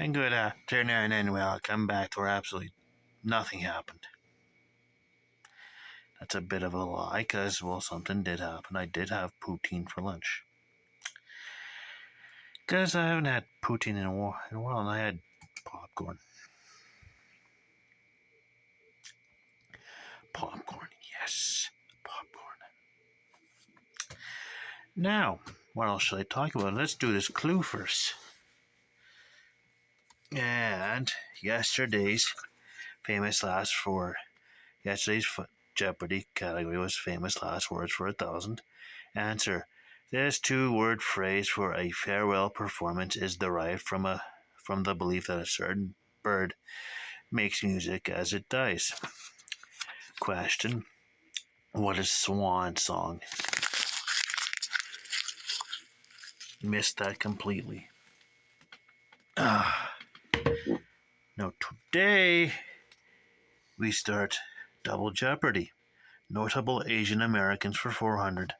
And good afternoon and welcome back to where absolutely nothing happened. That's a bit of a lie because, well, something did happen. I did have poutine for lunch. Because I haven't had poutine in a while and I had popcorn. Popcorn, yes. Popcorn. Now, what else should I talk about? Let's do this clue first. And yesterday's Jeopardy category was famous last words for 1,000. Answer. This two-word phrase for a farewell performance is derived from the belief that a certain bird makes music as it dies. Question. What is swan song? Missed that completely. Now today we start Double Jeopardy. Notable Asian Americans for 400.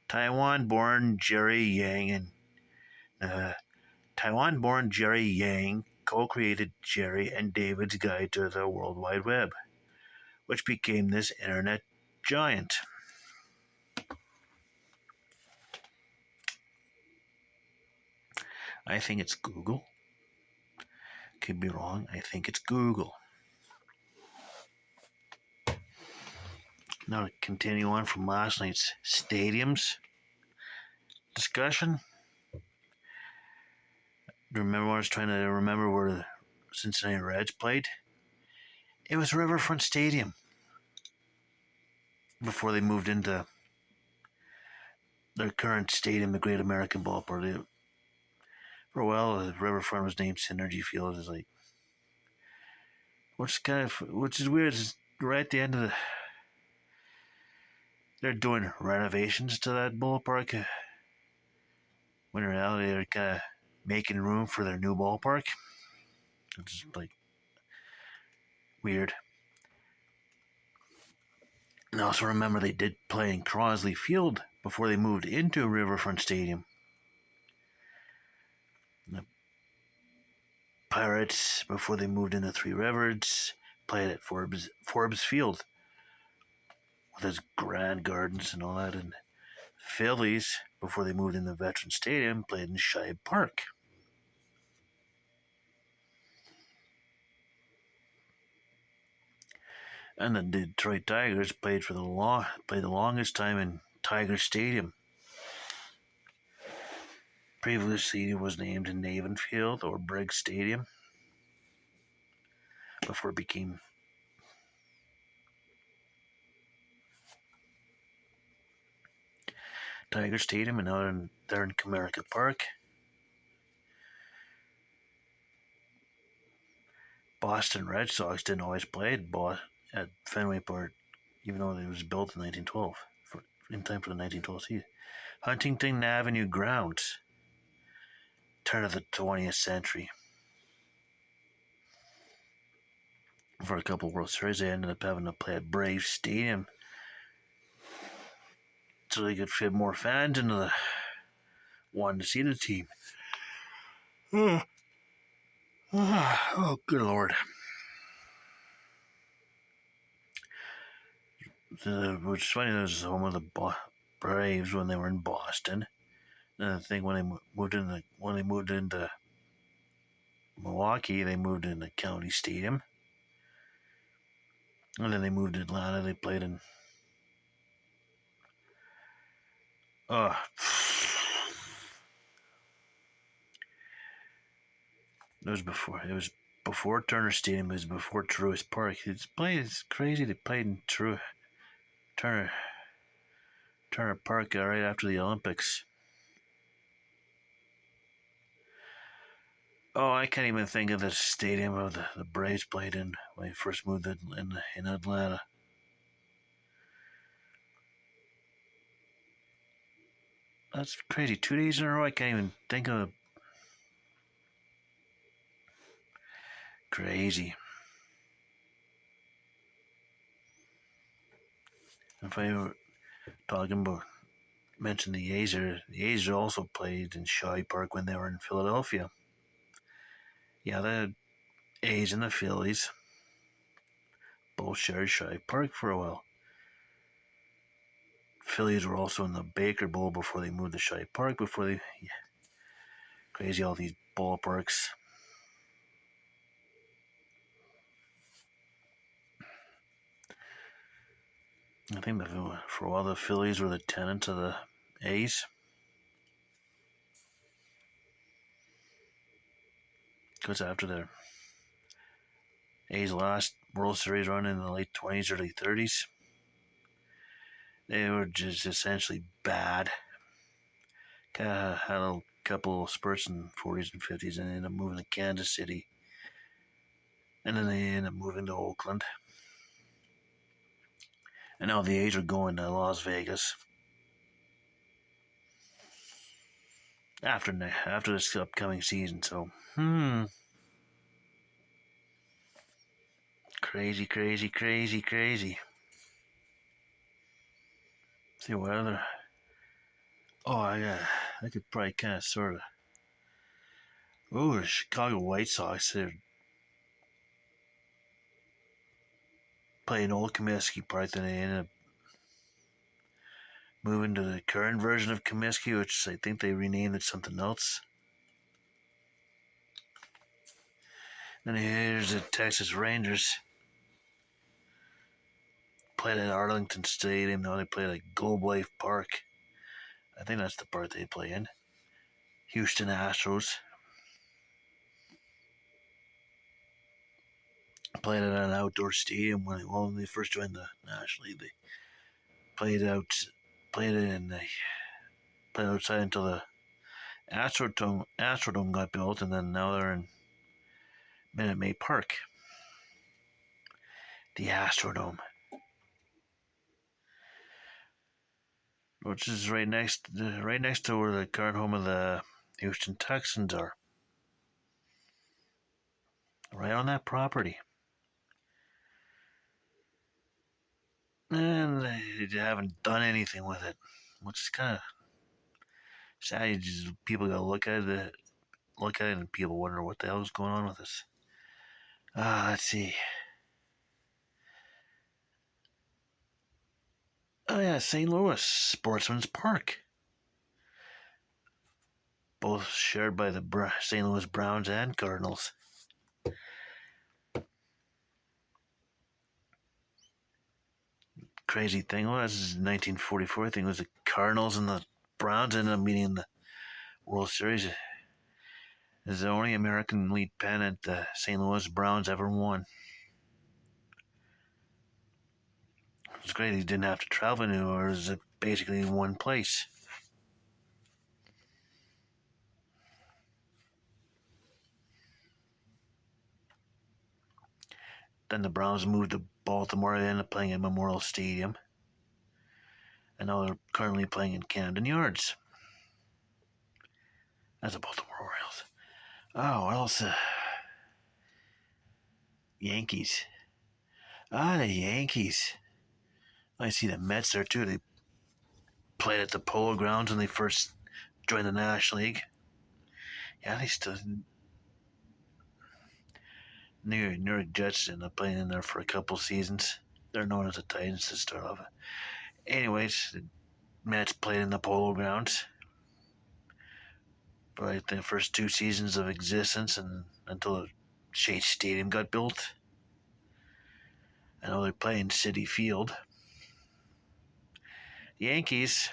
Taiwan-born Jerry Yang co-created Jerry and David's Guide to the World Wide Web, which became this internet giant. I think it's Google. Could be wrong. I think it's Google. Now to continue on from last night's stadiums discussion. Remember when I was trying to remember where the Cincinnati Reds played? It was Riverfront Stadium before they moved into their current stadium, the Great American Ballpark. For a while, the Riverfront was named Synergy Field. It's like, which is weird. Is right at the end of they're doing renovations to that ballpark. When in reality, they're kind of making room for their new ballpark. It's like weird. And also remember they did play in Crosley Field before they moved into Riverfront Stadium. The Pirates, before they moved into Three Rivers, played at Forbes Field with its grand gardens and all that. And Phillies, before they moved into Veterans Stadium, played in Shibe Park. And the Detroit Tigers played the longest time in Tiger Stadium. Previously, it was named Navin Field or Briggs Stadium before it became Tiger Stadium, and now they're in Comerica Park. Boston Red Sox didn't always play at Fenway Park, even though it was built in 1912, in time for the 1912 season. Huntington Avenue grounds, turn of the 20th century. For a couple World Series, they ended up having to play at Brave Stadium so they could fit more fans into the wanting to see the team. Oh, good Lord. Which is funny, that was home of the Braves when they were in Boston. And I think when they moved into Milwaukee, they moved into County Stadium. And then they moved to Atlanta. They played in it was before Turner Stadium. It was before Truist Park. It's crazy. They played in Turner Park right after the Olympics. Oh, I can't even think of the stadium of the Braves played in when they first moved in Atlanta. That's crazy. 2 days in a row, I can't even think of. Crazy. If I were mention the A's also played in Shibe Park when they were in Philadelphia. Yeah, the A's and the Phillies both shared Shive Park for a while. Phillies were also in the Baker Bowl before they moved to Shive Park. Before they, yeah, crazy all these ballparks. I think for a while the Phillies were the tenants of the A's. Because after the A's last World Series run in the late 20s, early 30s, they were just essentially bad. Had a couple of spurts in 40s and 50s and ended up moving to Kansas City. And then they ended up moving to Oakland. And now the A's are going to Las Vegas. After this upcoming season, so crazy. See what other? Oh, I could probably kind of sort of. Oh, the Chicago White Sox. They're playing Old Comiskey Park, then they ended up moving to the current version of Comiskey, which I think they renamed it something else. Then here's the Texas Rangers. Played at Arlington Stadium. Now they play at Globe Life Park. I think that's the part they play in. Houston Astros. Played at an outdoor stadium when they first joined the National League. They played outside until the Astrodome got built, and then now they're in Minute Maid Park. The Astrodome, which is right next to where the current home of the Houston Texans are. Right on that property. And they haven't done anything with it, which is kind of sad. People gotta look at it, and people wonder what the hell is going on with this. Let's see. Oh yeah, St. Louis Sportsman's Park, both shared by the St. Louis Browns and Cardinals. Crazy thing was, this is 1944. I think it was the Cardinals and the Browns ended up meeting in the World Series. It's the only American League pennant the St. Louis Browns ever won. It's great he didn't have to travel anywhere. It was basically in one place. Then the Browns moved to Baltimore. They ended up playing at Memorial Stadium. And now they're currently playing in Camden Yards. That's the Baltimore Orioles. Oh, what else? Yankees. The Yankees. I see the Mets there too. They played at the Polo Grounds when they first joined the National League. Yeah, they still. New York Jets ended up playing in there for a couple seasons. They're known as the Titans to start off. Anyways, the Mets played in the Polo Grounds for like the first 2 seasons of existence, and until the Shea Stadium got built. I know they're playing Citi Field. The Yankees,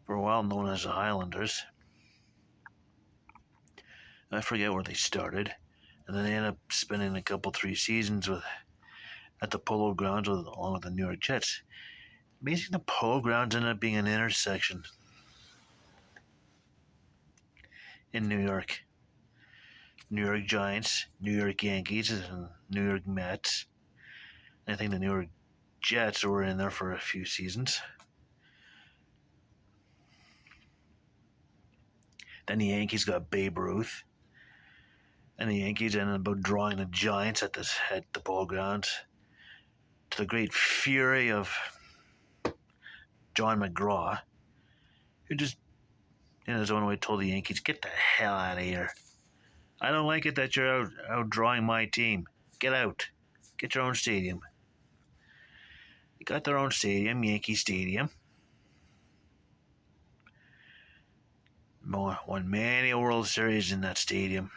for a while known as the Highlanders. I forget where they started, and then they ended up spending a couple 3 seasons at the Polo Grounds along with the New York Jets. Basically, the Polo Grounds ended up being an intersection in New York. New York Giants, New York Yankees, and New York Mets. I think the New York Jets were in there for a few seasons. Then the Yankees got Babe Ruth. And the Yankees ended up drawing the Giants at the Polo Grounds, to the great fury of John McGraw, who just in his own way told the Yankees, "Get the hell out of here. I don't like it that you're outdrawing my team. Get out. Get your own stadium. They got their own stadium, Yankee Stadium. Won many a World Series in that stadium.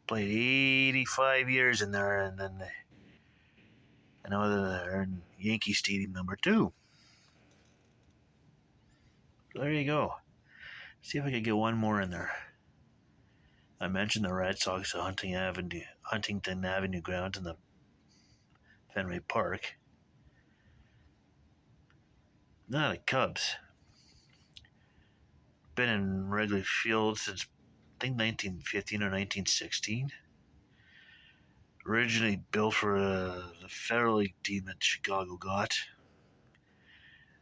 Played 85 years in there, and then I know they're in Yankee Stadium #2. So there you go. See if I could get one more in there. I mentioned the Red Sox at Huntington Avenue grounds in the Fenway Park. Not the Cubs. Been in Wrigley Field since I think 1915 or 1916. Originally built for the Federal League team that Chicago got.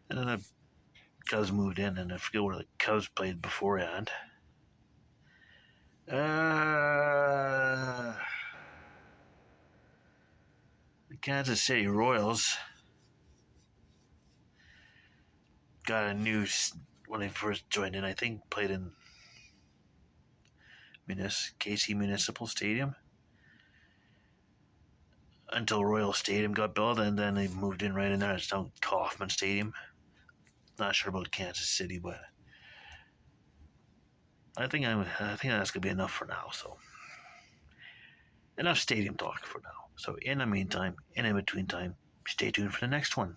And then the Cubs moved in, and I forget where the Cubs played beforehand. The Kansas City Royals got a new, when they first joined in, I think played in KC Municipal Stadium until Royal Stadium got built, and then they moved in right in there. It's now Kauffman Stadium. Not sure about Kansas City, but I think that's gonna be enough for now. So enough stadium talk for now. So in the meantime, in between time, stay tuned for the next one.